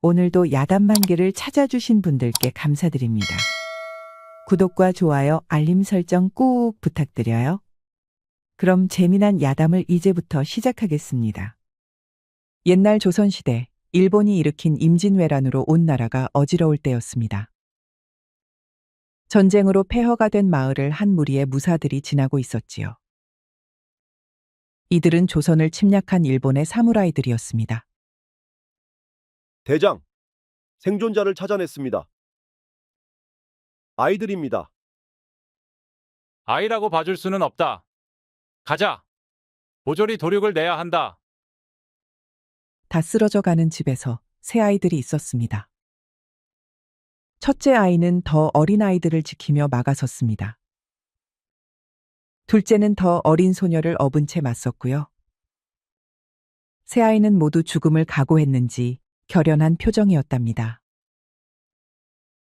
오늘도 야단만개를 찾아주신 분들께 감사드립니다. 구독과 좋아요, 알림 설정 꾹 부탁드려요. 그럼 재미난 야담을 이제부터 시작하겠습니다. 옛날 조선시대, 일본이 일으킨 임진왜란으로 온 나라가 어지러울 때였습니다. 전쟁으로 폐허가 된 마을을 한 무리의 무사들이 지나고 있었지요. 이들은 조선을 침략한 일본의 사무라이들이었습니다. 대장, 생존자를 찾아냈습니다. 아이들입니다. 아이라고 봐줄 수는 없다. 가자. 모조리 도륙을 내야 한다. 다 쓰러져 가는 집에서 세 아이들이 있었습니다. 첫째 아이는 더 어린 아이들을 지키며 막아섰습니다. 둘째는 더 어린 소녀를 업은 채 맞섰고요. 세 아이는 모두 죽음을 각오했는지 결연한 표정이었답니다.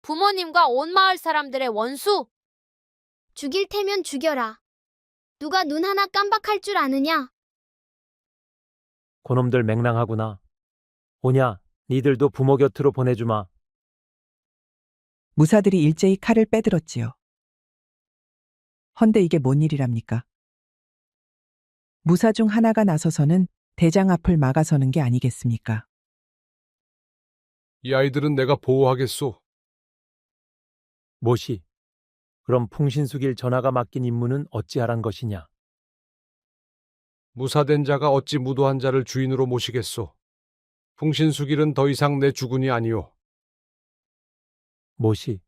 부모님과 온 마을 사람들의 원수! 죽일 테면 죽여라. 누가 눈 하나 깜박할 줄 아느냐? 고놈들 맹랑하구나. 오냐, 니들도 부모 곁으로 보내주마. 무사들이 일제히 칼을 빼들었지요. 헌데 이게 뭔 일이랍니까? 무사 중 하나가 나서서는 대장 앞을 막아서는 게 아니겠습니까? 이 아이들은 내가 보호하겠소. 모시, 그럼 풍신수길 전하가 맡긴 임무는 어찌하란 것이냐? 무사된 자가 어찌 무도한 자를 주인으로 모시겠소. 풍신수길은 더 이상 내 주군이 아니오. 모시,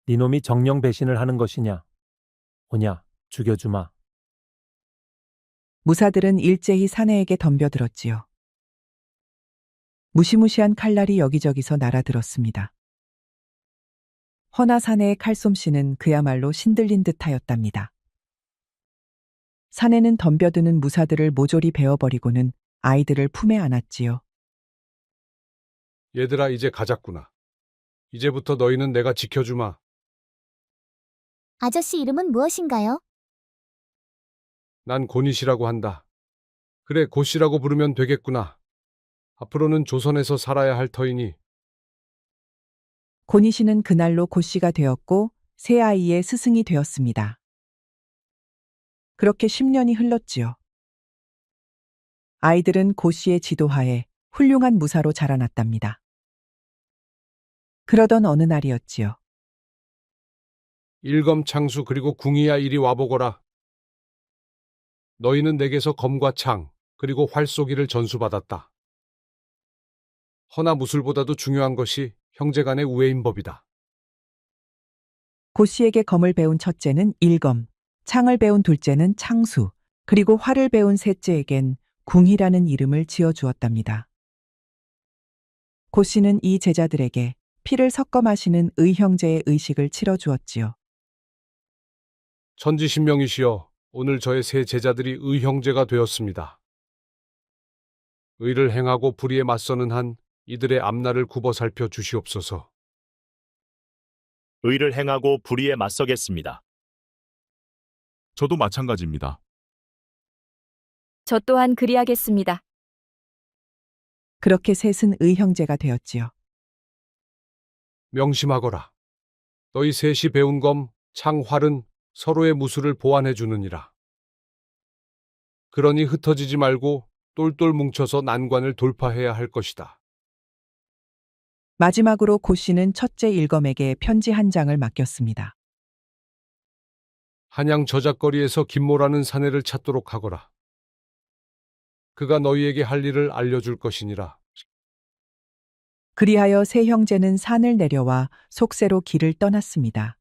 니놈이 정령 배신을 하는 것이냐? 오냐, 죽여주마. 무사들은 일제히 사내에게 덤벼들었지요. 무시무시한 칼날이 여기저기서 날아들었습니다. 허나 사내의 칼솜씨는 그야말로 신들린 듯하였답니다. 사내는 덤벼드는 무사들을 모조리 베어버리고는 아이들을 품에 안았지요. 얘들아, 이제 가자꾸나. 이제부터 너희는 내가 지켜주마. 아저씨 이름은 무엇인가요? 난 고닛이라고 한다. 그래, 고씨라고 부르면 되겠구나. 앞으로는 조선에서 살아야 할 터이니. 고니시는 그날로 고씨가 되었고 세 아이의 스승이 되었습니다. 그렇게 10년이 흘렀지요. 아이들은 고씨의 지도하에 훌륭한 무사로 자라났답니다. 그러던 어느 날이었지요. 일검창수 그리고 궁이야, 이리 와보거라. 너희는 내게서 검과 창 그리고 활 쏘기를 전수받았다. 허나 무술보다도 중요한 것이 형제간의 우애인 법이다. 고씨에게 검을 배운 첫째는 일검, 창을 배운 둘째는 창수, 그리고 활을 배운 셋째에겐 궁이라는 이름을 지어주었답니다. 고씨는 이 제자들에게 피를 섞어 마시는 의형제의 의식을 치러주었지요. 천지신명이시여, 오늘 저의 세 제자들이 의형제가 되었습니다. 의를 행하고 불의에 맞서는 한 이들의 앞날을 굽어 살펴 주시옵소서. 의를 행하고 불의에 맞서겠습니다. 저도 마찬가지입니다. 저 또한 그리하겠습니다. 그렇게 셋은 의형제가 되었지요. 명심하거라. 너희 셋이 배운 검, 창, 활은 서로의 무술을 보완해 주느니라. 그러니 흩어지지 말고 똘똘 뭉쳐서 난관을 돌파해야 할 것이다. 마지막으로 고씨는 첫째 일검에게 편지 한 장을 맡겼습니다. 한양 저작거리에서 김모라는 사내를 찾도록 하거라. 그가 너희에게 할 일을 알려줄 것이니라. 그리하여 세 형제는 산을 내려와 속세로 길을 떠났습니다.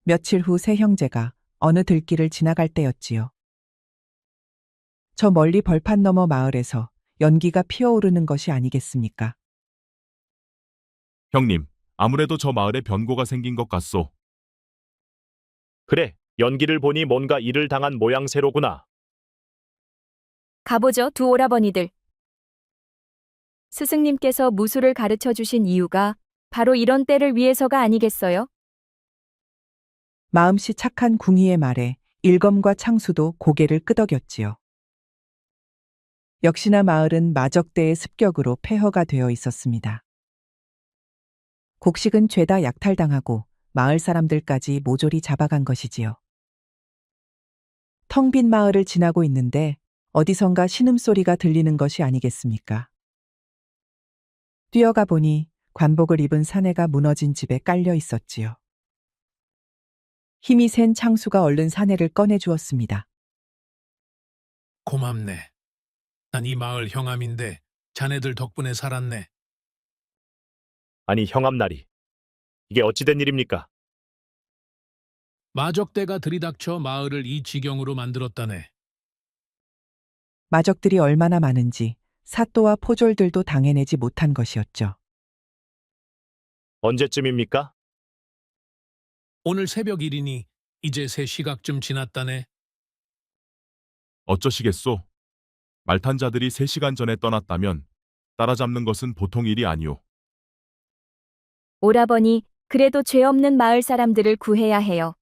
며칠 후 세 형제가 어느 들길을 지나갈 때였지요. 저 멀리 벌판 너머 마을에서 연기가 피어오르는 것이 아니겠습니까? 형님, 아무래도 저 마을에 변고가 생긴 것 같소. 그래, 연기를 보니 뭔가 일을 당한 모양새로구나. 가보죠, 두 오라버니들. 스승님께서 무술을 가르쳐 주신 이유가 바로 이런 때를 위해서가 아니겠어요? 마음씨 착한 궁희의 말에 일검과 창수도 고개를 끄덕였지요. 역시나 마을은 마적대의 습격으로 폐허가 되어 있었습니다. 곡식은 죄다 약탈당하고 마을 사람들까지 모조리 잡아간 것이지요. 텅 빈 마을을 지나고 있는데 어디선가 신음소리가 들리는 것이 아니겠습니까? 뛰어가 보니 관복을 입은 사내가 무너진 집에 깔려 있었지요. 힘이 센 창수가 얼른 사내를 꺼내 주었습니다. 고맙네. 난 이 마을 형암인데 자네들 덕분에 살았네. 아니 형암나리. 이게 어찌된 일입니까? 마적대가 들이닥쳐 마을을 이 지경으로 만들었다네. 마적들이 얼마나 많은지 사또와 포졸들도 당해내지 못한 것이었죠. 언제쯤입니까? 오늘 새벽 일이니 이제 3시각쯤 지났다네. 어쩌시겠소? 말탄 자들이 3시간 전에 떠났다면 따라잡는 것은 보통 일이 아니오. 오라버니, 그래도 죄 없는 마을 사람들을 구해야 해요.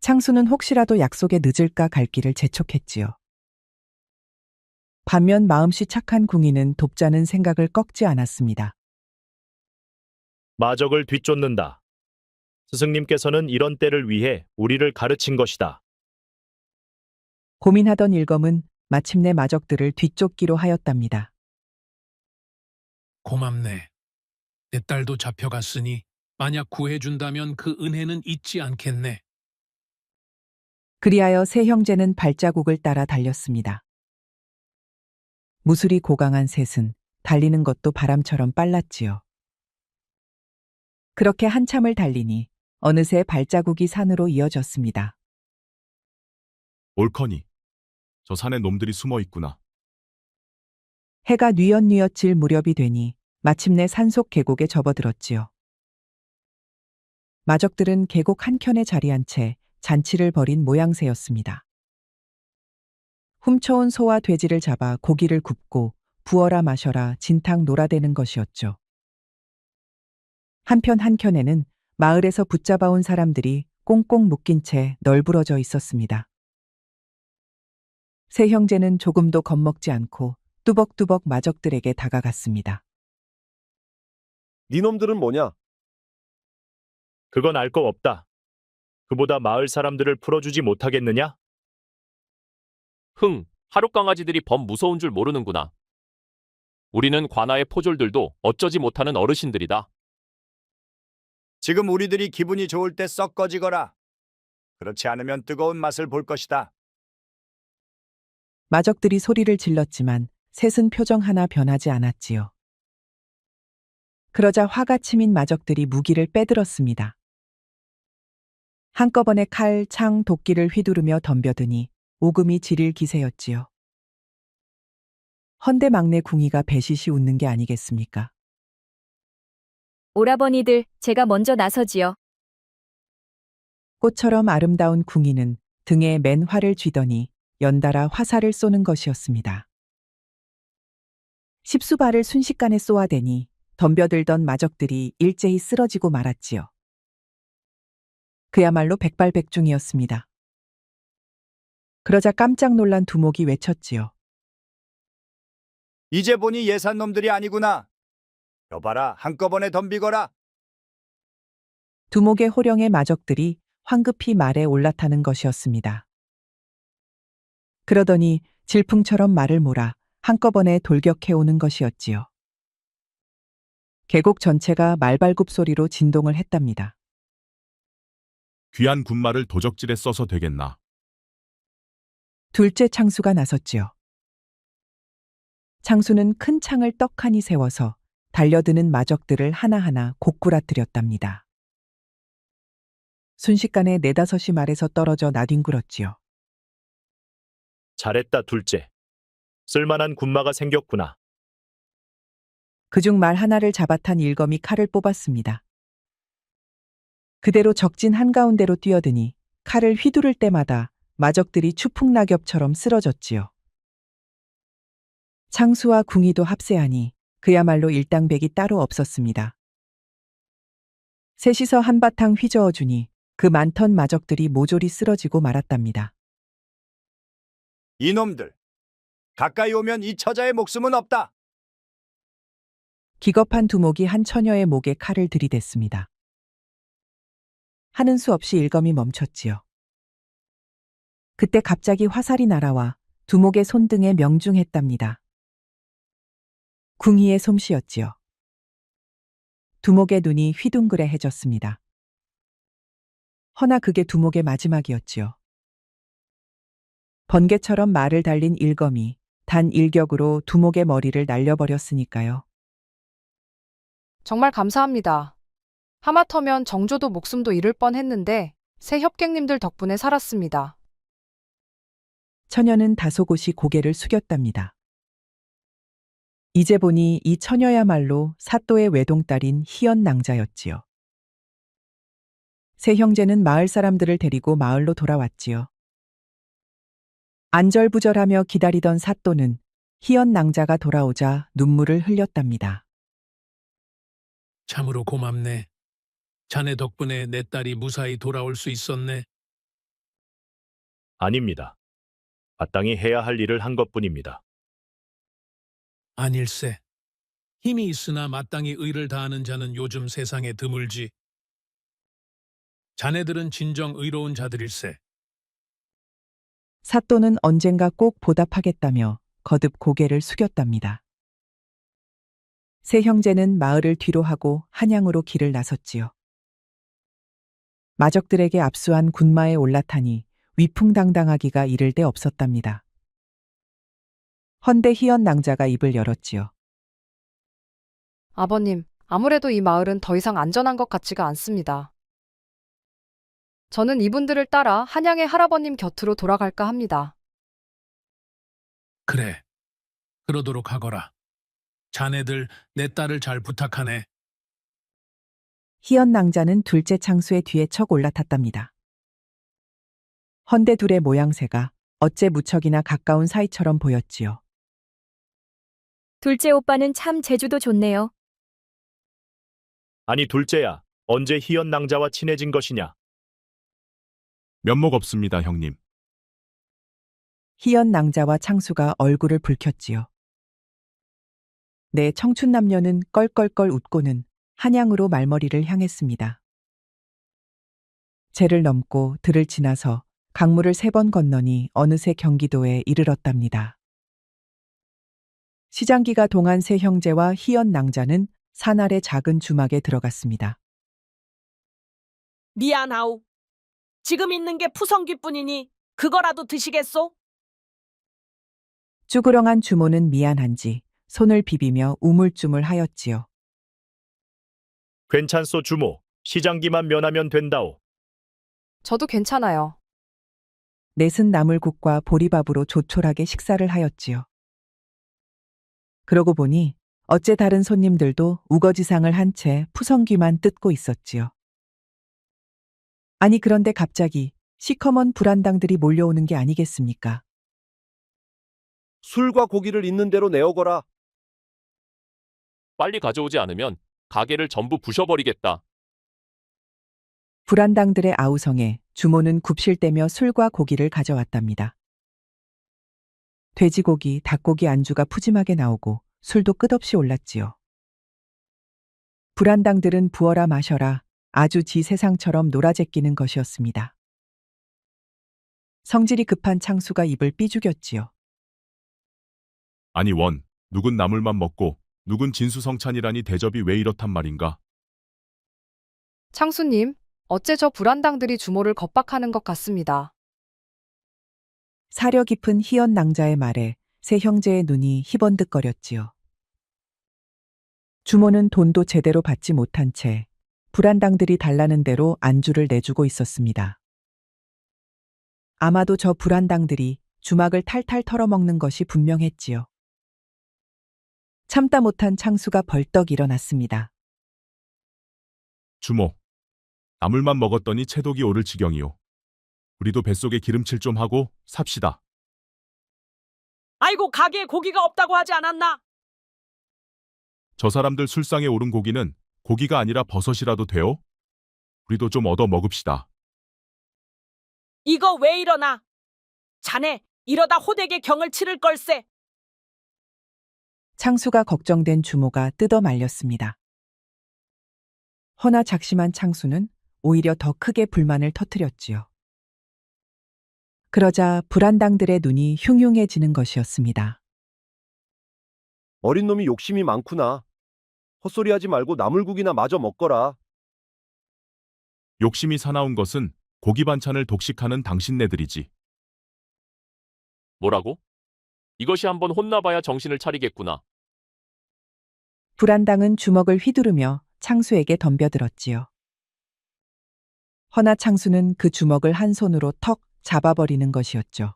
창수는 혹시라도 약속에 늦을까 갈 길을 재촉했지요. 반면 마음씨 착한 궁이는 돕자는 생각을 꺾지 않았습니다. 마적을 뒤쫓는다. 스승님께서는 이런 때를 위해 우리를 가르친 것이다. 고민하던 일검은 마침내 마적들을 뒤쫓기로 하였답니다. 고맙네. 내 딸도 잡혀갔으니 만약 구해준다면 그 은혜는 잊지 않겠네. 그리하여 세 형제는 발자국을 따라 달렸습니다. 무술이 고강한 셋은 달리는 것도 바람처럼 빨랐지요. 그렇게 한참을 달리니 어느새 발자국이 산으로 이어졌습니다. 옳거니. 저 산에 놈들이 숨어 있구나. 해가 뉘엿뉘엿 질 무렵이 되니 마침내 산속 계곡에 접어들었지요. 마적들은 계곡 한켠에 자리한 채 잔치를 벌인 모양새였습니다. 훔쳐온 소와 돼지를 잡아 고기를 굽고 부어라 마셔라 진탕 놀아대는 것이었죠. 한편 한켠에는 마을에서 붙잡아온 사람들이 꽁꽁 묶인 채 널브러져 있었습니다. 세 형제는 조금도 겁먹지 않고 뚜벅뚜벅 마적들에게 다가갔습니다. 니놈들은 뭐냐? 그건 알 거 없다. 그보다 마을 사람들을 풀어주지 못하겠느냐? 하루 강아지들이 범 무서운 줄 모르는구나. 우리는 관아의 포졸들도 어쩌지 못하는 어르신들이다. 지금 우리들이 기분이 좋을 때 썩 꺼지거라. 그렇지 않으면 뜨거운 맛을 볼 것이다. 마적들이 소리를 질렀지만 셋은 표정 하나 변하지 않았지요. 그러자 화가 치민 마적들이 무기를 빼들었습니다. 한꺼번에 칼, 창, 도끼를 휘두르며 덤벼드니 오금이 지릴 기세였지요. 헌데 막내 궁이가 배시시 웃는 게 아니겠습니까? 오라버니들, 제가 먼저 나서지요. 꽃처럼 아름다운 궁이는 등에 맨 활을 쥐더니 연달아 화살을 쏘는 것이었습니다. 10수발을 순식간에 쏘아대니 덤벼들던 마적들이 일제히 쓰러지고 말았지요. 그야말로 백발백중이었습니다. 그러자 깜짝 놀란 두목이 외쳤지요. 이제 보니 예산 놈들이 아니구나. 여봐라, 한꺼번에 덤비거라. 두목의 호령에 마적들이 황급히 말에 올라타는 것이었습니다. 그러더니 질풍처럼 말을 몰아 한꺼번에 돌격해오는 것이었지요. 계곡 전체가 말발굽 소리로 진동을 했답니다. 귀한 군말을 도적질에 써서 되겠나. 둘째 창수가 나섰지요. 창수는 큰 창을 떡하니 세워서 달려드는 마적들을 하나하나 고꾸라뜨렸답니다. 순식간에 네다섯이 말에서 떨어져 나뒹굴었지요. 잘했다 둘째. 쓸만한 군마가 생겼구나. 그중 말 하나를 잡아탄 일검이 칼을 뽑았습니다. 그대로 적진 한가운데로 뛰어드니 칼을 휘두를 때마다 마적들이 추풍낙엽처럼 쓰러졌지요. 창수와 궁이도 합세하니 그야말로 일당백이 따로 없었습니다. 셋이서 한바탕 휘저어주니 그 많던 마적들이 모조리 쓰러지고 말았답니다. 이놈들, 가까이 오면 이 처자의 목숨은 없다. 기겁한 두목이 한 처녀의 목에 칼을 들이댔습니다. 하는 수 없이 일검이 멈췄지요. 그때 갑자기 화살이 날아와 두목의 손등에 명중했답니다. 궁희의 솜씨였지요. 두목의 눈이 휘둥그레해졌습니다. 허나 그게 두목의 마지막이었지요. 번개처럼 말을 달린 일검이 단 일격으로 두목의 머리를 날려버렸으니까요. 정말 감사합니다. 하마터면 정조도 목숨도 잃을 뻔했는데 새 협객님들 덕분에 살았습니다. 처녀는 다소곳이 고개를 숙였답니다. 이제 보니 이 처녀야말로 사또의 외동딸인 희연낭자였지요. 세 형제는 마을 사람들을 데리고 마을로 돌아왔지요. 안절부절하며 기다리던 사또는 희연낭자가 돌아오자 눈물을 흘렸답니다. 참으로 고맙네. 자네 덕분에 내 딸이 무사히 돌아올 수 있었네. 아닙니다. 마땅히 해야 할 일을 한 것뿐입니다. 아닐세. 힘이 있으나 마땅히 의를 다하는 자는 요즘 세상에 드물지. 자네들은 진정 의로운 자들일세. 사또는 언젠가 꼭 보답하겠다며 거듭 고개를 숙였답니다. 세 형제는 마을을 뒤로하고 한양으로 길을 나섰지요. 마적들에게 압수한 군마에 올라타니 위풍당당하기가 이를 데 없었답니다. 헌데 희연낭자가 입을 열었지요. 아버님, 아무래도 이 마을은 더 이상 안전한 것 같지가 않습니다. 저는 이분들을 따라 한양의 할아버님 곁으로 돌아갈까 합니다. 그래. 그러도록 하거라. 자네들 내 딸을 잘 부탁하네. 희연낭자는 둘째 창수의 뒤에 척 올라탔답니다. 헌데 둘의 모양새가 어째 무척이나 가까운 사이처럼 보였지요. 둘째 오빠는 참 제주도 좋네요. 아니 둘째야, 언제 희연 낭자와 친해진 것이냐? 면목 없습니다, 형님. 희연낭자와 창수가 얼굴을 붉혔지요. 네 청춘 남녀는 껄껄껄 웃고는 한양으로 말머리를 향했습니다. 제를 넘고 들을 지나서 강물을 3번 건너니 어느새 경기도에 이르렀답니다. 시장기가 동안 세 형제와 희연낭자는 산 아래 작은 주막에 들어갔습니다. 미안하오. 지금 있는 게 푸성귀뿐이니 그거라도 드시겠소? 쭈그렁한 주모는 미안한지 손을 비비며 우물쭈물하였지요. 괜찮소 주모. 시장기만 면하면 된다오. 저도 괜찮아요. 넷은 나물국과 보리밥으로 조촐하게 식사를 하였지요. 그러고 보니 어째 다른 손님들도 우거지상을 한 채 푸성귀만 뜯고 있었지요. 아니 그런데 갑자기 시커먼 불안당들이 몰려오는 게 아니겠습니까? 술과 고기를 있는 대로 내어거라. 빨리 가져오지 않으면 가게를 전부 부셔버리겠다. 불안당들의 아우성에 주모는 굽실대며 술과 고기를 가져왔답니다. 돼지고기, 닭고기 안주가 푸짐하게 나오고 술도 끝없이 올랐지요. 불안당들은 부어라 마셔라 아주 지 세상처럼 놀아제끼는 것이었습니다. 성질이 급한 창수가 입을 삐죽였지요. 아니 원, 누군 나물만 먹고 누군 진수성찬이라니 대접이 왜 이렇단 말인가? 창수님, 어째 저 불안당들이 주모를 겁박하는 것 같습니다. 사려 깊은 희연낭자의 말에 세 형제의 눈이 희번득거렸지요. 주모는 돈도 제대로 받지 못한 채 불안당들이 달라는 대로 안주를 내주고 있었습니다. 아마도 저 불안당들이 주막을 탈탈 털어먹는 것이 분명했지요. 참다 못한 창수가 벌떡 일어났습니다. 주모, 나물만 먹었더니 체독이 오를 지경이오. 우리도 뱃속에 기름칠 좀 하고 삽시다. 아이고 가게에 고기가 없다고 하지 않았나? 저 사람들 술상에 오른 고기는 고기가 아니라 버섯이라도 돼요? 우리도 좀 얻어 먹읍시다. 이거 왜 이러나? 자네 이러다 호되게 경을 치를 걸세. 창수가 걱정된 주모가 뜯어 말렸습니다. 허나 작심한 창수는 오히려 더 크게 불만을 터뜨렸지요. 그러자 불안당들의 눈이 흉흉해지는 것이었습니다. 어린 놈이 욕심이 많구나. 헛소리하지 말고 나물국이나 마저 먹거라. 욕심이 사나운 것은 고기 반찬을 독식하는 당신네들이지. 뭐라고? 이것이 한번 혼나봐야 정신을 차리겠구나. 불안당은 주먹을 휘두르며 창수에게 덤벼들었지요. 허나 창수는 그 주먹을 한 손으로 턱 잡아버리는 것이었죠.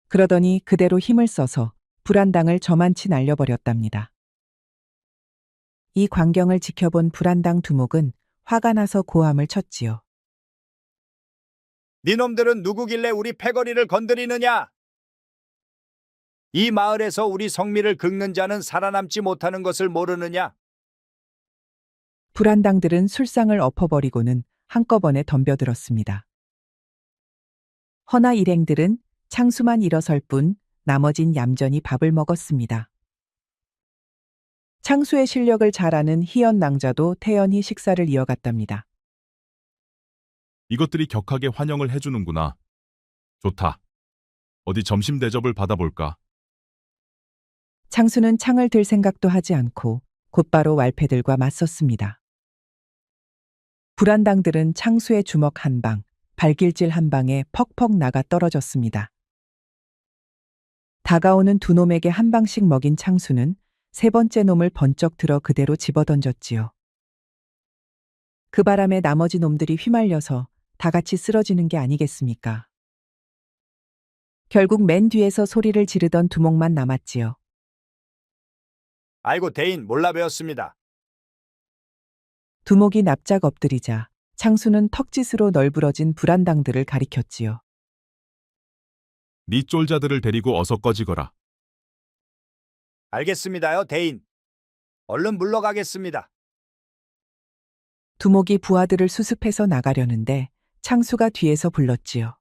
그러더니 그대로 힘을 써서 불안당을 저만치 날려버렸답니다. 이 광경을 지켜본 불안당 두목은 화가 나서 고함을 쳤지요. 니놈들은 누구길래 우리 패거리를 건드리느냐? 이 마을에서 우리 성미를 긁는 자는 살아남지 못하는 것을 모르느냐? 불안당들은 술상을 엎어버리고는 한꺼번에 덤벼들었습니다. 허나 일행들은 창수만 일어설 뿐 나머진 얌전히 밥을 먹었습니다. 창수의 실력을 잘 아는 희연 낭자도 태연히 식사를 이어갔답니다. 이것들이 격하게 환영을 해주는구나. 좋다. 어디 점심 대접을 받아볼까? 창수는 창을 들 생각도 하지 않고 곧바로 말패들과 맞섰습니다. 불안당들은 창수의 주먹 한 방, 발길질 한 방에 퍽퍽 나가 떨어졌습니다. 다가오는 두 놈에게 한 방씩 먹인 창수는 세 번째 놈을 번쩍 들어 그대로 집어던졌지요. 그 바람에 나머지 놈들이 휘말려서 다 같이 쓰러지는 게 아니겠습니까? 결국 맨 뒤에서 소리를 지르던 두목만 남았지요. 아이고 대인 몰라 배웠습니다. 두목이 납작 엎드리자 창수는 턱짓으로 널브러진 불안당들을 가리켰지요. 네 쫄자들을 데리고 어서 꺼지거라. 알겠습니다요 대인. 얼른 물러가겠습니다. 두목이 부하들을 수습해서 나가려는데 창수가 뒤에서 불렀지요.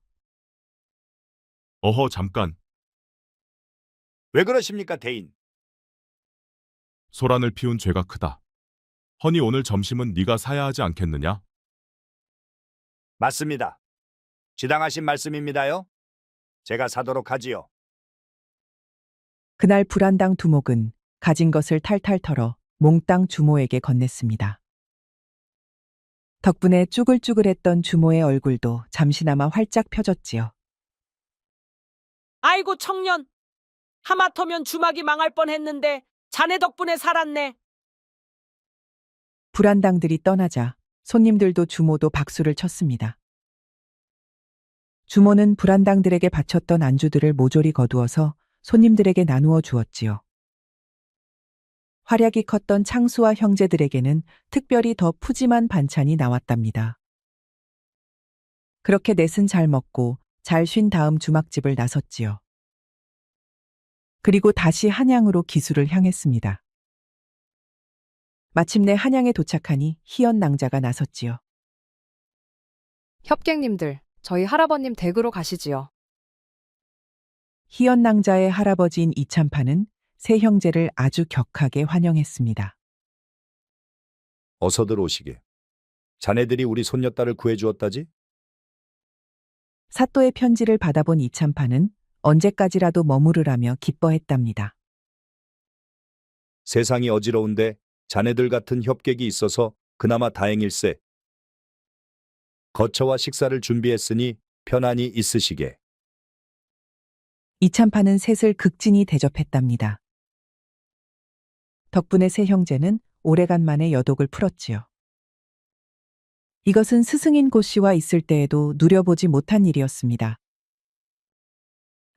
어허 잠깐. 왜 그러십니까 대인? 소란을 피운 죄가 크다. 허니 오늘 점심은 네가 사야 하지 않겠느냐? 맞습니다. 지당하신 말씀입니다요. 제가 사도록 하지요. 그날 불안당 두목은 가진 것을 탈탈 털어 몽땅 주모에게 건넸습니다. 덕분에 쭈글쭈글했던 주모의 얼굴도 잠시나마 활짝 펴졌지요. 아이고 청년. 하마터면 주막이 망할 뻔했는데 자네 덕분에 살았네. 불안당들이 떠나자 손님들도 주모도 박수를 쳤습니다. 주모는 불안당들에게 바쳤던 안주들을 모조리 거두어서 손님들에게 나누어 주었지요. 활약이 컸던 창수와 형제들에게는 특별히 더 푸짐한 반찬이 나왔답니다. 그렇게 넷은 잘 먹고 잘 쉰 다음 주막집을 나섰지요. 그리고 다시 한양으로 기수를 향했습니다. 마침내 한양에 도착하니 희연 낭자가 나섰지요. 협객님들, 저희 할아버님 댁으로 가시지요. 희연 낭자의 할아버지인 이참파는 세 형제를 아주 격하게 환영했습니다. 어서들 오시게. 자네들이 우리 손녀딸을 구해주었다지? 사또의 편지를 받아본 이참파는 언제까지라도 머무르라며 기뻐했답니다. 세상이 어지러운데 자네들 같은 협객이 있어서 그나마 다행일세. 거처와 식사를 준비했으니 편안히 있으시게. 이참파는 셋을 극진히 대접했답니다. 덕분에 세 형제는 오래간만에 여독을 풀었지요. 이것은 스승인 고씨와 있을 때에도 누려보지 못한 일이었습니다.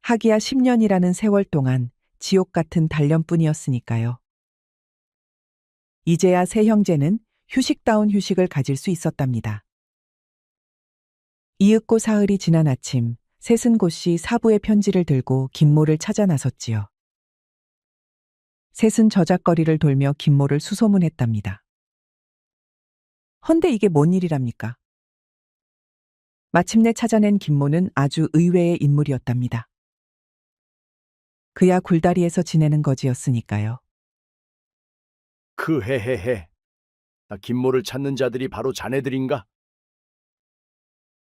하기야 10년이라는 세월 동안 지옥 같은 단련뿐이었으니까요. 이제야 세 형제는 휴식다운 휴식을 가질 수 있었답니다. 이윽고 사흘이 지난 아침, 셋은 고씨 사부의 편지를 들고 김모를 찾아 나섰지요. 셋은 저작거리를 돌며 김모를 수소문했답니다. 헌데 이게 뭔 일이랍니까? 마침내 찾아낸 김모는 아주 의외의 인물이었답니다. 그야 굴다리에서 지내는 거지였으니까요. 헤헤헤. 나 김모를 찾는 자들이 바로 자네들인가?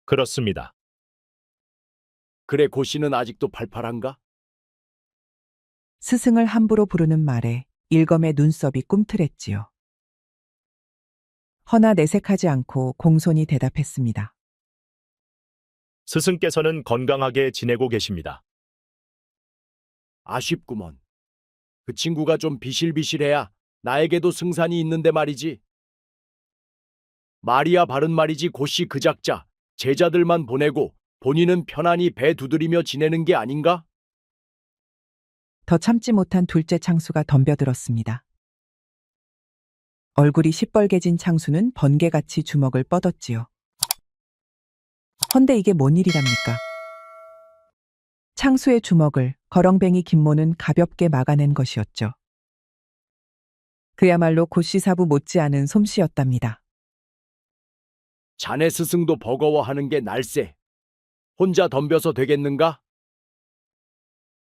그렇습니다. 그래 고씨는 아직도 팔팔한가? 스승을 함부로 부르는 말에 일검의 눈썹이 꿈틀했지요. 허나 내색하지 않고 공손히 대답했습니다. 스승께서는 건강하게 지내고 계십니다. 아쉽구먼. 그 친구가 좀 비실비실해야 나에게도 승산이 있는데 말이지. 말이야 바른 말이지 고씨 그 작자 제자들만 보내고 본인은 편안히 배 두드리며 지내는 게 아닌가? 더 참지 못한 둘째 창수가 덤벼들었습니다. 얼굴이 시뻘개진 창수는 번개같이 주먹을 뻗었지요. 헌데 이게 뭔 일이랍니까? 창수의 주먹을 거렁뱅이 김모는 가볍게 막아낸 것이었죠. 그야말로 고씨사부 못지않은 솜씨였답니다. 자네 스승도 버거워하는 게 날세. 혼자 덤벼서 되겠는가?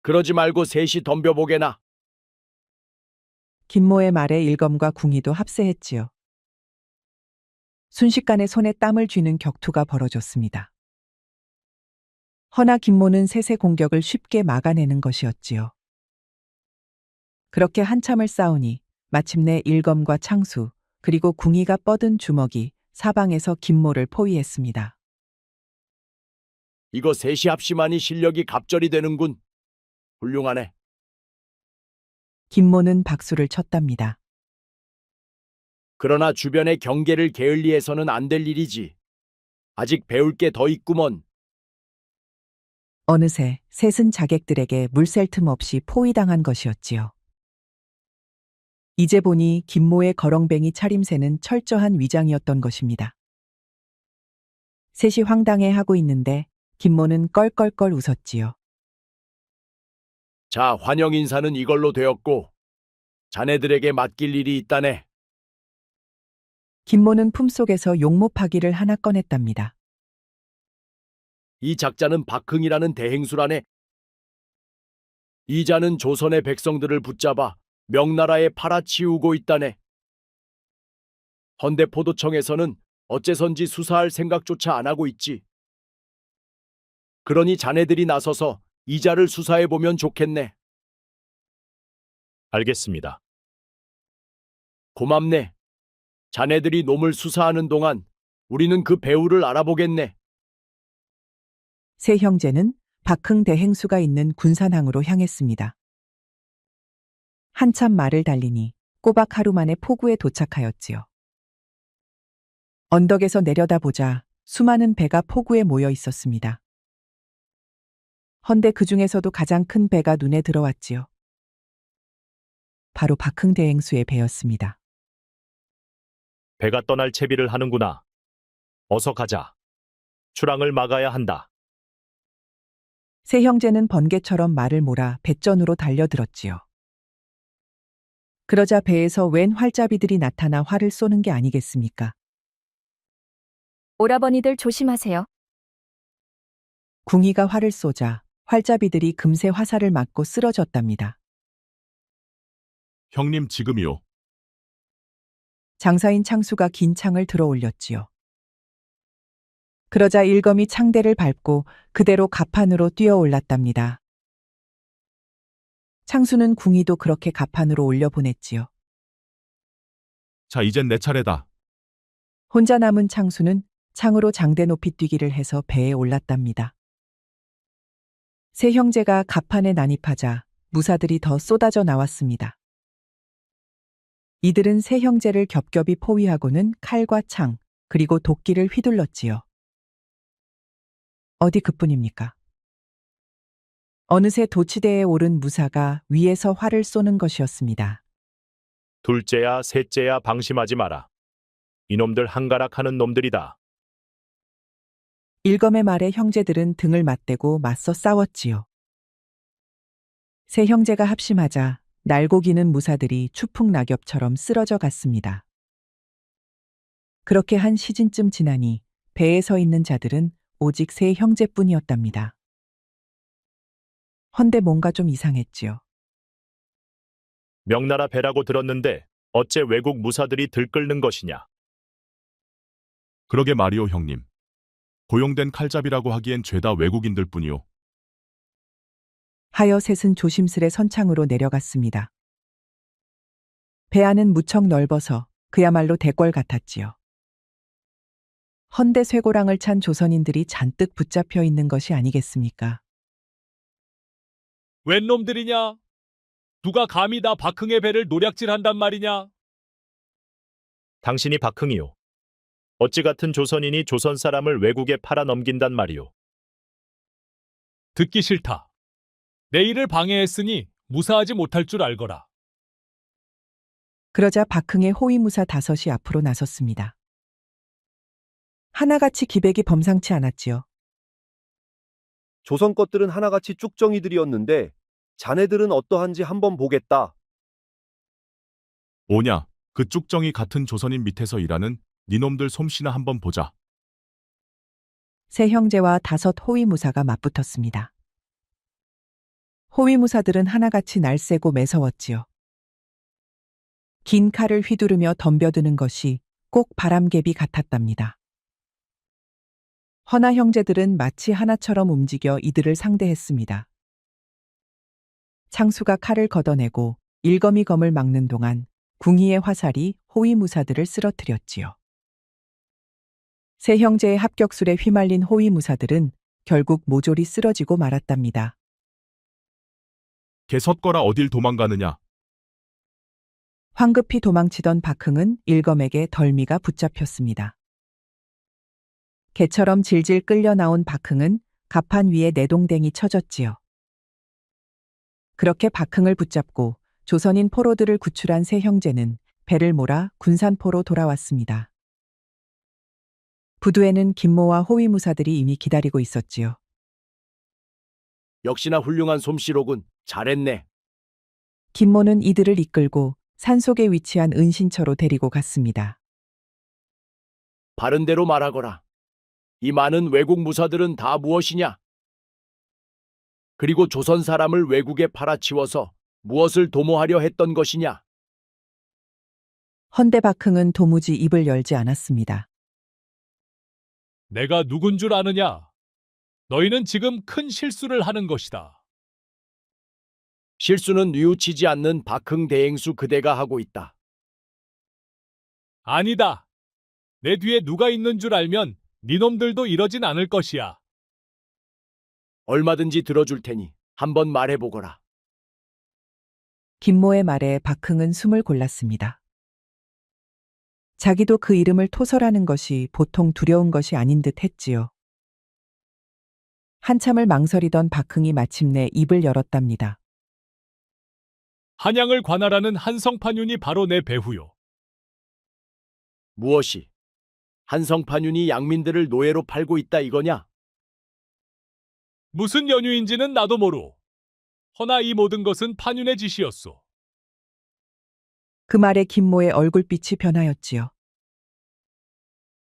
그러지 말고 셋이 덤벼보게나. 김모의 말에 일검과 궁이도 합세했지요. 순식간에 손에 땀을 쥐는 격투가 벌어졌습니다. 허나 김모는 셋의 공격을 쉽게 막아내는 것이었지요. 그렇게 한참을 싸우니 마침내 일검과 창수 그리고 궁이가 뻗은 주먹이 사방에서 김모를 포위했습니다. 이거 셋이 합심하니 실력이 갑절이 되는군. 훌륭하네. 김모는 박수를 쳤답니다. 그러나 주변의 경계를 게을리해서는 안 될 일이지. 아직 배울 게 더 있구먼. 어느새 셋은 자객들에게 물샐 틈 없이 포위당한 것이었지요. 이제 보니 김모의 거렁뱅이 차림새는 철저한 위장이었던 것입니다. 셋이 황당해하고 있는데 김모는 껄껄껄 웃었지요. 자, 환영 인사는 이걸로 되었고 자네들에게 맡길 일이 있다네. 김모는 품속에서 용모파기를 하나 꺼냈답니다. 이 작자는 박흥이라는 대행수라네. 이 자는 조선의 백성들을 붙잡아 명나라에 팔아치우고 있다네. 헌데 포도청에서는 어째선지 수사할 생각조차 안 하고 있지. 그러니 자네들이 나서서 이 자를 수사해보면 좋겠네. 알겠습니다. 고맙네. 자네들이 놈을 수사하는 동안 우리는 그 배우를 알아보겠네. 세 형제는 박흥 대행수가 있는 군산항으로 향했습니다. 한참 말을 달리니 꼬박 하루 만에 포구에 도착하였지요. 언덕에서 내려다보자 수많은 배가 포구에 모여 있었습니다. 헌데 그 중에서도 가장 큰 배가 눈에 들어왔지요. 바로 박흥 대행수의 배였습니다. 배가 떠날 채비를 하는구나. 어서 가자. 출항을 막아야 한다. 세 형제는 번개처럼 말을 몰아 뱃전으로 달려들었지요. 그러자 배에서 웬 활잡이들이 나타나 활을 쏘는 게 아니겠습니까? 오라버니들 조심하세요. 궁이가 활을 쏘자 활잡이들이 금세 화살을 맞고 쓰러졌답니다. 형님 지금이요. 장사인 창수가 긴 창을 들어 올렸지요. 그러자 일검이 창대를 밟고 그대로 갑판으로 뛰어 올랐답니다. 창수는 궁이도 그렇게 갑판으로 올려보냈지요. 자, 이젠 내 차례다. 혼자 남은 창수는 창으로 장대 높이 뛰기를 해서 배에 올랐답니다. 세 형제가 갑판에 난입하자 무사들이 더 쏟아져 나왔습니다. 이들은 세 형제를 겹겹이 포위하고는 칼과 창, 그리고 도끼를 휘둘렀지요. 어디 그뿐입니까? 어느새 도치대에 오른 무사가 위에서 활을 쏘는 것이었습니다. 둘째야, 셋째야 방심하지 마라. 이놈들 한가락하는 놈들이다. 일검의 말에 형제들은 등을 맞대고 맞서 싸웠지요. 세 형제가 합심하자 날고 기는 무사들이 추풍 낙엽처럼 쓰러져 갔습니다. 그렇게 한 시즌쯤 지나니 배에 서 있는 자들은 오직 세 형제뿐이었답니다. 헌데 뭔가 좀 이상했지요. 명나라 배라고 들었는데 어째 외국 무사들이 들끓는 것이냐? 그러게 말이오 형님. 고용된 칼잡이라고 하기엔 죄다 외국인들 뿐이오. 하여 셋은 조심스레 선창으로 내려갔습니다. 배 안은 무척 넓어서 그야말로 대궐 같았지요. 헌데 쇠고랑을 찬 조선인들이 잔뜩 붙잡혀 있는 것이 아니겠습니까? 웬 놈들이냐? 누가 감히 나 박흥의 배를 노략질한단 말이냐? 당신이 박흥이요. 어찌 같은 조선인이 조선 사람을 외국에 팔아 넘긴단 말이오. 듣기 싫다. 내 일을 방해했으니 무사하지 못할 줄 알거라. 그러자 박흥의 호위무사 5이 앞으로 나섰습니다. 하나같이 기백이 범상치 않았지요. 조선 것들은 하나같이 쭉정이들이었는데 자네들은 어떠한지 한번 보겠다. 오냐, 그 쭉정이 같은 조선인 밑에서 일하는 니놈들 솜씨나 한번 보자. 세 형제와 5 호위무사가 맞붙었습니다. 호위무사들은 하나같이 날쌔고 매서웠지요. 긴 칼을 휘두르며 덤벼드는 것이 꼭 바람개비 같았답니다. 허나 형제들은 마치 하나처럼 움직여 이들을 상대했습니다. 창수가 칼을 걷어내고 일검이 검을 막는 동안 궁희의 화살이 호위무사들을 쓰러뜨렸지요. 세 형제의 합격술에 휘말린 호위무사들은 결국 모조리 쓰러지고 말았답니다. 개섰거라 어딜 도망가느냐. 황급히 도망치던 박흥은 일검에게 덜미가 붙잡혔습니다. 개처럼 질질 끌려 나온 박흥은 갑판 위에 내동댕이 쳐졌지요. 그렇게 박흥을 붙잡고 조선인 포로들을 구출한 세 형제는 배를 몰아 군산포로 돌아왔습니다. 부두에는 김모와 호위무사들이 이미 기다리고 있었지요. 역시나 훌륭한 솜씨로군. 잘했네. 김모는 이들을 이끌고 산속에 위치한 은신처로 데리고 갔습니다. 바른 대로 말하거라. 이 많은 외국 무사들은 다 무엇이냐? 그리고 조선 사람을 외국에 팔아치워서 무엇을 도모하려 했던 것이냐? 헌데 박흥은 도무지 입을 열지 않았습니다. 내가 누군 줄 아느냐? 너희는 지금 큰 실수를 하는 것이다. 실수는 뉘우치지 않는 박흥 대행수 그대가 하고 있다. 아니다. 내 뒤에 누가 있는 줄 알면 니놈들도 이러진 않을 것이야. 얼마든지 들어줄 테니 한번 말해보거라. 김모의 말에 박흥은 숨을 골랐습니다. 자기도 그 이름을 토설하는 것이 보통 두려운 것이 아닌 듯 했지요. 한참을 망설이던 박흥이 마침내 입을 열었답니다. 한양을 관할하는 한성판윤이 바로 내 배후요. 무엇이? 한성판윤이 양민들을 노예로 팔고 있다 이거냐? 무슨 연유인지는 나도 모르. 허나 이 모든 것은 판윤의 짓이었소. 그 말에 김모의 얼굴빛이 변하였지요.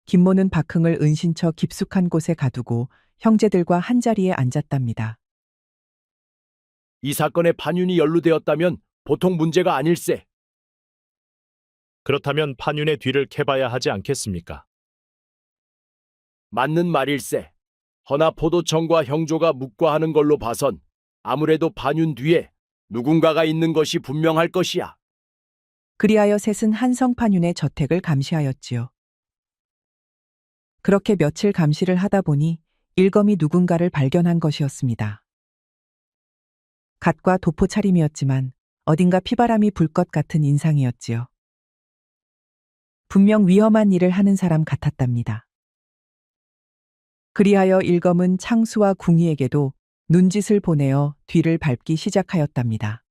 김모는 박흥을 은신처 깊숙한 곳에 가두고 형제들과 한자리에 앉았답니다. 이 사건에 판윤이 연루되었다면 보통 문제가 아닐세. 그렇다면 판윤의 뒤를 캐봐야 하지 않겠습니까? 맞는 말일세. 허나 포도청과 형조가 묵과하는 걸로 봐선 아무래도 판윤 뒤에 누군가가 있는 것이 분명할 것이야. 그리하여 셋은 한성판윤의 저택을 감시하였지요. 그렇게 며칠 감시를 하다 보니 일검이 누군가를 발견한 것이었습니다. 갓과 도포 차림이었지만 어딘가 피바람이 불 것 같은 인상이었지요. 분명 위험한 일을 하는 사람 같았답니다. 그리하여 일검은 창수와 궁희에게도 눈짓을 보내어 뒤를 밟기 시작하였답니다.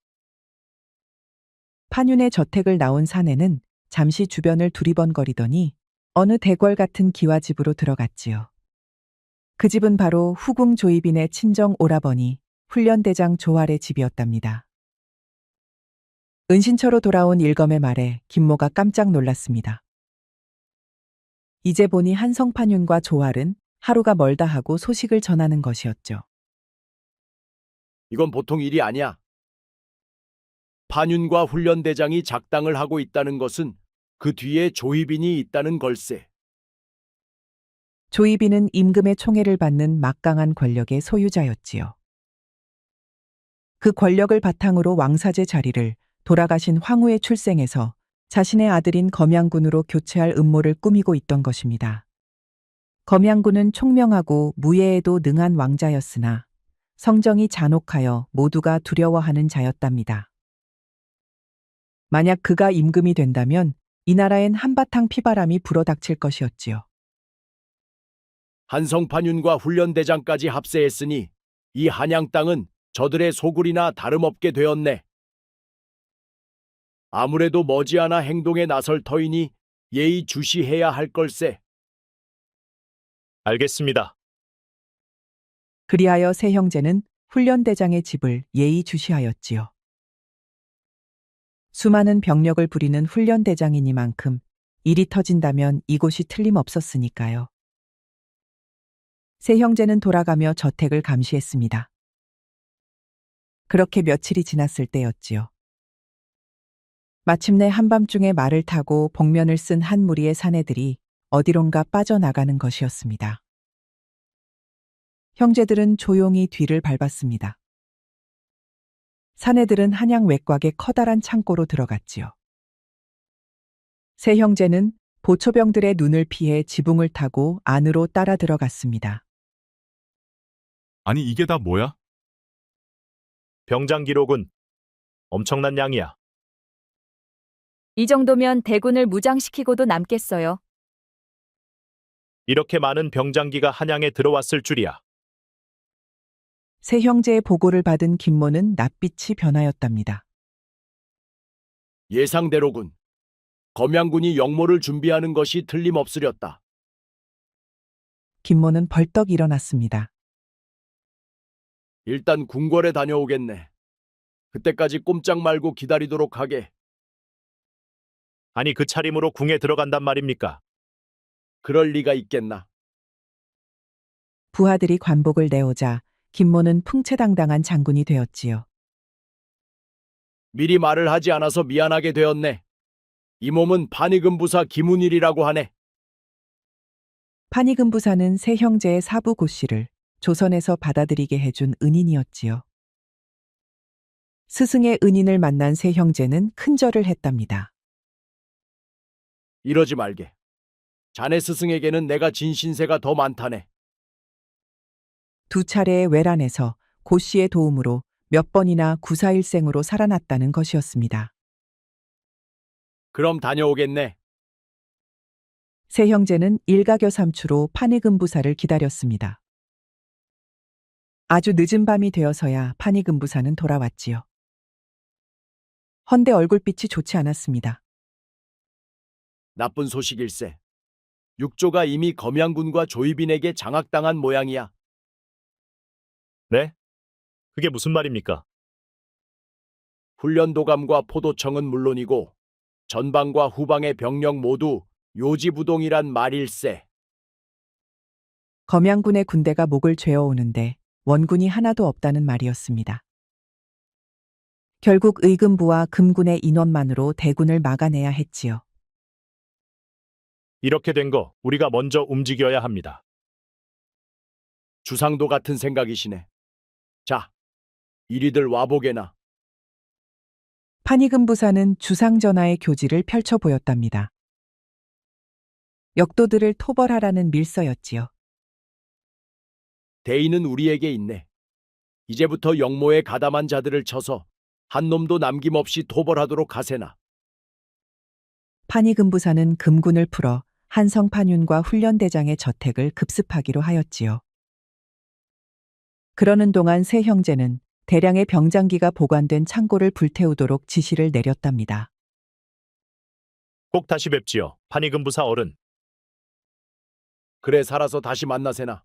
판윤의 저택을 나온 사내는 잠시 주변을 두리번거리더니 어느 대궐 같은 기와집으로 들어갔지요. 그 집은 바로 후궁 조이빈의 친정 오라버니 훈련대장 조활의 집이었답니다. 은신처로 돌아온 일검의 말에 김모가 깜짝 놀랐습니다. 이제 보니 한성판윤과 조활은 하루가 멀다 하고 소식을 전하는 것이었죠. 이건 보통 일이 아니야. 판윤과 훈련대장이 작당을 하고 있다는 것은 그 뒤에 조희빈이 있다는 걸세. 조이빈은 임금의 총애를 받는 막강한 권력의 소유자였지요. 그 권력을 바탕으로 왕사제 자리를 돌아가신 황후의 출생에서 자신의 아들인 검양군으로 교체할 음모를 꾸미고 있던 것입니다. 검양군은 총명하고 무예에도 능한 왕자였으나 성정이 잔혹하여 모두가 두려워하는 자였답니다. 만약 그가 임금이 된다면 이 나라엔 한바탕 피바람이 불어닥칠 것이었지요. 한성판윤과 훈련대장까지 합세했으니 이 한양 땅은 저들의 소굴이나 다름없게 되었네. 아무래도 머지않아 행동에 나설 터이니 예의 주시해야 할 걸세. 알겠습니다. 그리하여 세 형제는 훈련대장의 집을 예의주시하였지요. 수많은 병력을 부리는 훈련대장이니만큼 일이 터진다면 이곳이 틀림없었으니까요. 세 형제는 돌아가며 저택을 감시했습니다. 그렇게 며칠이 지났을 때였지요. 마침내 한밤중에 말을 타고 복면을 쓴 한 무리의 사내들이 어디론가 빠져나가는 것이었습니다. 형제들은 조용히 뒤를 밟았습니다. 사내들은 한양 외곽의 커다란 창고로 들어갔지요. 세 형제는 보초병들의 눈을 피해 지붕을 타고 안으로 따라 들어갔습니다. 아니 이게 다 뭐야? 병장 기록은 엄청난 양이야. 이 정도면 대군을 무장시키고도 남겠어요. 이렇게 많은 병장기가 한양에 들어왔을 줄이야. 세 형제의 보고를 받은 김모는 낯빛이 변하였답니다. 예상대로군. 검양군이 역모를 준비하는 것이 틀림없으렸다. 김모는 벌떡 일어났습니다. 일단 궁궐에 다녀오겠네. 그때까지 꼼짝 말고 기다리도록 하게. 아니 그 차림으로 궁에 들어간단 말입니까? 그럴 리가 있겠나. 부하들이 관복을 내오자 김모는 풍채당당한 장군이 되었지요. 미리 말을 하지 않아서 미안하게 되었네. 이 몸은 판의금부사 김운일이라고 하네. 판의금부사는 세 형제의 사부 고씨를 조선에서 받아들이게 해준 은인이었지요. 스승의 은인을 만난 세 형제는 큰절을 했답니다. 이러지 말게. 자네 스승에게는 내가 진 신세가 더 많다네. 두 차례의 외란에서 고씨의 도움으로 몇 번이나 구사일생으로 살아났다는 것이었습니다. 그럼 다녀오겠네. 세 형제는 일가교삼추로 판의금부사를 기다렸습니다. 아주 늦은 밤이 되어서야 판의금부사는 돌아왔지요. 헌데 얼굴빛이 좋지 않았습니다. 나쁜 소식일세. 육조가 이미 검양군과 조이빈에게 장악당한 모양이야. 네? 그게 무슨 말입니까? 훈련도감과 포도청은 물론이고 전방과 후방의 병력 모두 요지부동이란 말일세. 검양군의 군대가 목을 죄어오는데 원군이 하나도 없다는 말이었습니다. 결국 의금부와 금군의 인원만으로 대군을 막아내야 했지요. 이렇게 된 거 우리가 먼저 움직여야 합니다. 주상도 같은 생각이시네. 자, 이리들 와보게나. 판의금부사는 주상전하의 교지를 펼쳐 보였답니다. 역도들을 토벌하라는 밀서였지요. 대의는 우리에게 있네. 이제부터 역모에 가담한 자들을 쳐서 한 놈도 남김없이 토벌하도록 하세나. 판의금부사는 금군을 풀어 한성판윤과 훈련대장의 저택을 급습하기로 하였지요. 그러는 동안 세 형제는 대량의 병장기가 보관된 창고를 불태우도록 지시를 내렸답니다. 꼭 다시 뵙지요, 판의금부사 어른. 그래 살아서 다시 만나세나.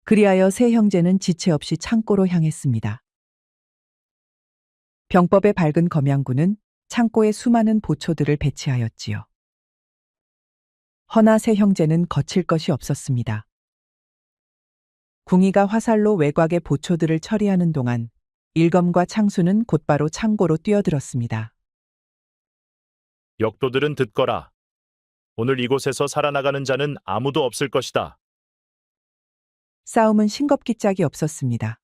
그리하여 세 형제는 지체 없이 창고로 향했습니다. 병법에 밝은 검양군은 창고에 수많은 보초들을 배치하였지요. 허나 세 형제는 거칠 것이 없었습니다. 궁이가 화살로 외곽의 보초들을 처리하는 동안 일검과 창수는 곧바로 창고로 뛰어들었습니다. 역도들은 듣거라. 오늘 이곳에서 살아나가는 자는 아무도 없을 것이다. 싸움은 싱겁기 짝이 없었습니다.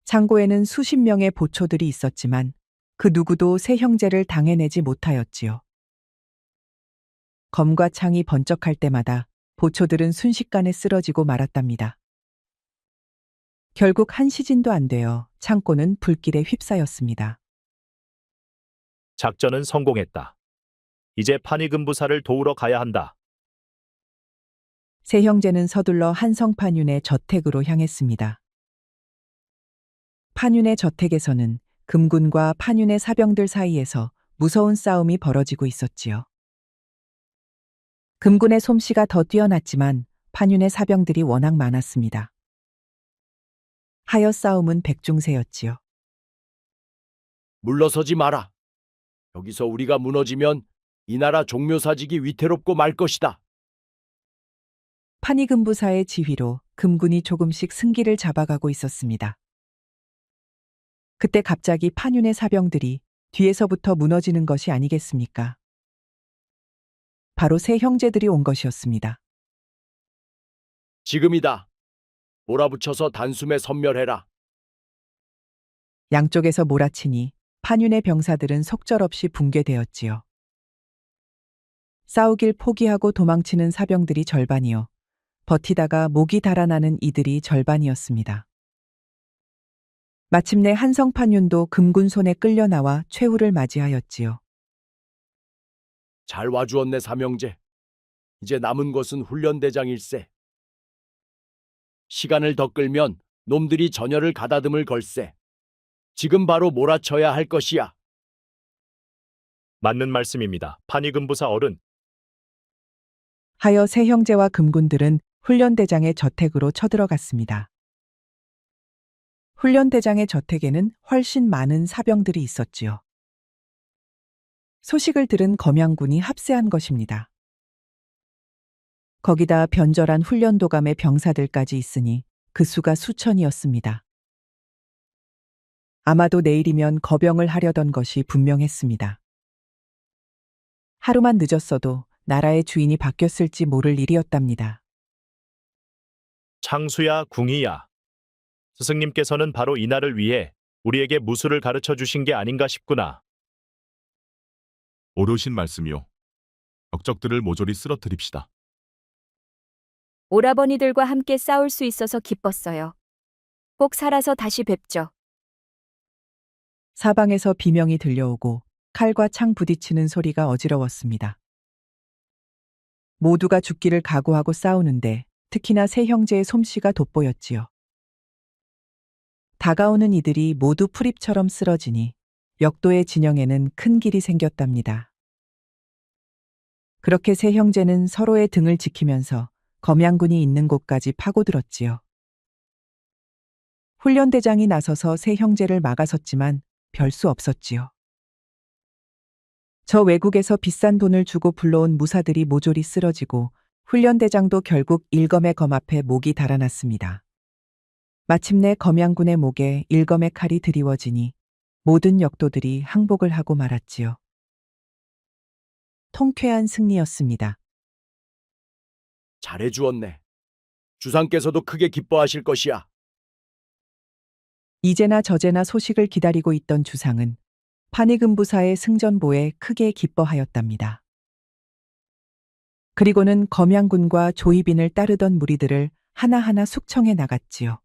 창고에는 수십 명의 보초들이 있었지만 그 누구도 세 형제를 당해내지 못하였지요. 검과 창이 번쩍할 때마다 보초들은 순식간에 쓰러지고 말았답니다. 결국 한 시진도 안 되어 창고는 불길에 휩싸였습니다. 작전은 성공했다. 이제 판이금부사를 도우러 가야 한다. 세 형제는 서둘러 한성판윤의 저택으로 향했습니다. 판윤의 저택에서는 금군과 판윤의 사병들 사이에서 무서운 싸움이 벌어지고 있었지요. 금군의 솜씨가 더 뛰어났지만 판윤의 사병들이 워낙 많았습니다. 하여 싸움은 백중세였지요. 물러서지 마라. 여기서 우리가 무너지면 이 나라 종묘사직이 위태롭고 말 것이다. 판이금부사의 지휘로 금군이 조금씩 승기를 잡아가고 있었습니다. 그때 갑자기 판윤의 사병들이 뒤에서부터 무너지는 것이 아니겠습니까? 바로 세 형제들이 온 것이었습니다. 지금이다. 몰아붙여서 단숨에 섬멸해라. 양쪽에서 몰아치니 판윤의 병사들은 속절없이 붕괴되었지요. 싸우길 포기하고 도망치는 사병들이 절반이요. 버티다가 목이 달아나는 이들이 절반이었습니다. 마침내 한성판윤도 금군 손에 끌려 나와 최후를 맞이하였지요. 잘 와주었네, 삼형제. 이제 남은 것은 훈련대장일세. 시간을 더 끌면 놈들이 전열을 가다듬을 걸세. 지금 바로 몰아쳐야 할 것이야. 맞는 말씀입니다. 판이금부사 어른. 하여 세 형제와 금군들은 훈련대장의 저택으로 쳐들어갔습니다. 훈련대장의 저택에는 훨씬 많은 사병들이 있었지요. 소식을 들은 검양군이 합세한 것입니다. 거기다 변절한 훈련도감의 병사들까지 있으니 그 수가 수천이었습니다. 아마도 내일이면 거병을 하려던 것이 분명했습니다. 하루만 늦었어도 나라의 주인이 바뀌었을지 모를 일이었답니다. 창수야, 궁이야. 스승님께서는 바로 이날을 위해 우리에게 무술을 가르쳐 주신 게 아닌가 싶구나. 옳으신 말씀이요. 적적들을 모조리 쓰러뜨립시다. 오라버니들과 함께 싸울 수 있어서 기뻤어요. 꼭 살아서 다시 뵙죠. 사방에서 비명이 들려오고 칼과 창 부딪히는 소리가 어지러웠습니다. 모두가 죽기를 각오하고 싸우는데 특히나 세 형제의 솜씨가 돋보였지요. 다가오는 이들이 모두 풀잎처럼 쓰러지니 역도의 진영에는 큰 길이 생겼답니다. 그렇게 세 형제는 서로의 등을 지키면서 검양군이 있는 곳까지 파고들었지요. 훈련대장이 나서서 세 형제를 막아섰지만 별 수 없었지요. 저 외국에서 비싼 돈을 주고 불러온 무사들이 모조리 쓰러지고 훈련대장도 결국 일검의 검 앞에 목이 달아났습니다. 마침내 검양군의 목에 일검의 칼이 드리워지니 모든 역도들이 항복을 하고 말았지요. 통쾌한 승리였습니다. 잘해주었네. 주상께서도 크게 기뻐하실 것이야. 이제나 저제나 소식을 기다리고 있던 주상은 판이금부사의 승전보에 크게 기뻐하였답니다. 그리고는 검양군과 조이빈을 따르던 무리들을 하나하나 숙청해 나갔지요.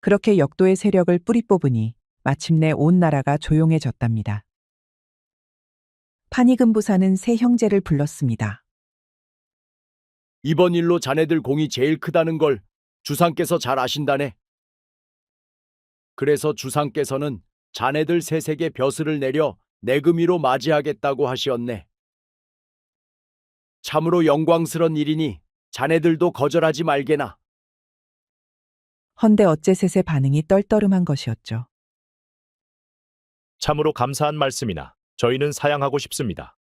그렇게 역도의 세력을 뿌리 뽑으니 마침내 온 나라가 조용해졌답니다. 판이금부사는 세 형제를 불렀습니다. 이번 일로 자네들 공이 제일 크다는 걸 주상께서 잘 아신다네. 그래서 주상께서는 자네들 셋에게 벼슬을 내려 내금위로 맞이하겠다고 하시었네. 참으로 영광스런 일이니 자네들도 거절하지 말게나. 헌데 어째 셋의 반응이 떨떠름한 것이었죠. 참으로 감사한 말씀이나 저희는 사양하고 싶습니다.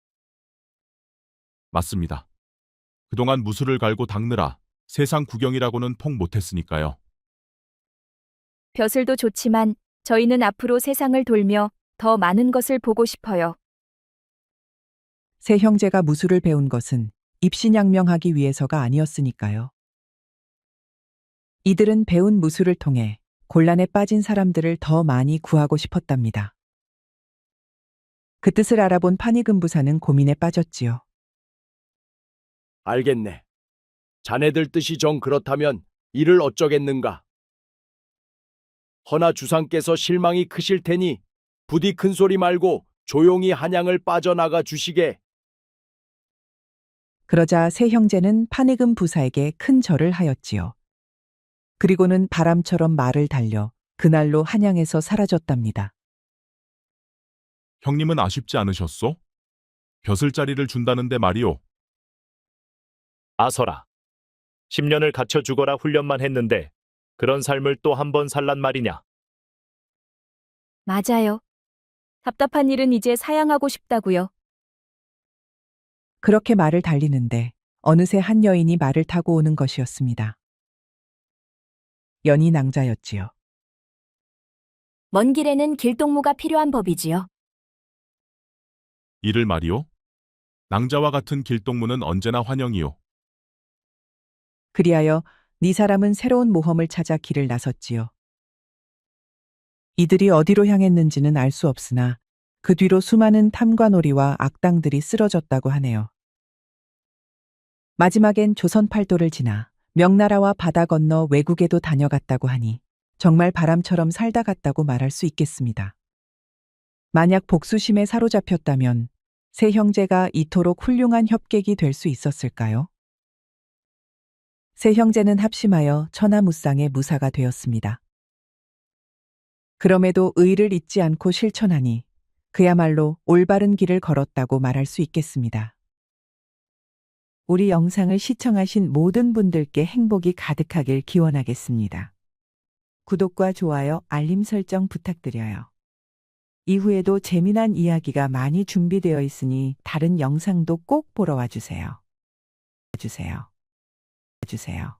맞습니다. 그동안 무술을 갈고 닦느라 세상 구경이라고는 통 못했으니까요. 벼슬도 좋지만 저희는 앞으로 세상을 돌며 더 많은 것을 보고 싶어요. 세 형제가 무술을 배운 것은 입신양명하기 위해서가 아니었으니까요. 이들은 배운 무술을 통해 곤란에 빠진 사람들을 더 많이 구하고 싶었답니다. 그 뜻을 알아본 파니금부사는 고민에 빠졌지요. 알겠네. 자네들 뜻이 정 그렇다면 이를 어쩌겠는가? 허나 주상께서 실망이 크실 테니 부디 큰 소리 말고 조용히 한양을 빠져나가 주시게. 그러자 세 형제는 파니금 부사에게 큰 절을 하였지요. 그리고는 바람처럼 말을 달려 그날로 한양에서 사라졌답니다. 형님은 아쉽지 않으셨소? 벼슬자리를 준다는데 말이오. 아서라. 10년을 갇혀 죽어라 훈련만 했는데 그런 삶을 또 한 번 살란 말이냐? 맞아요. 답답한 일은 이제 사양하고 싶다고요. 그렇게 말을 달리는데 어느새 한 여인이 말을 타고 오는 것이었습니다. 연희 낭자였지요. 먼 길에는 길동무가 필요한 법이지요. 이를 말이오. 낭자와 같은 길동무는 언제나 환영이오. 그리하여 네 사람은 새로운 모험을 찾아 길을 나섰지요. 이들이 어디로 향했는지는 알 수 없으나 그 뒤로 수많은 탐관오리와 악당들이 쓰러졌다고 하네요. 마지막엔 조선 팔도를 지나 명나라와 바다 건너 외국에도 다녀갔다고 하니 정말 바람처럼 살다 갔다고 말할 수 있겠습니다. 만약 복수심에 사로잡혔다면 세 형제가 이토록 훌륭한 협객이 될 수 있었을까요? 세 형제는 합심하여 천하무쌍의 무사가 되었습니다. 그럼에도 의를 잊지 않고 실천하니 그야말로 올바른 길을 걸었다고 말할 수 있겠습니다. 우리 영상을 시청하신 모든 분들께 행복이 가득하길 기원하겠습니다. 구독과 좋아요, 알림 설정 부탁드려요. 이후에도 재미난 이야기가 많이 준비되어 있으니 다른 영상도 꼭 보러 와주세요. 주세요.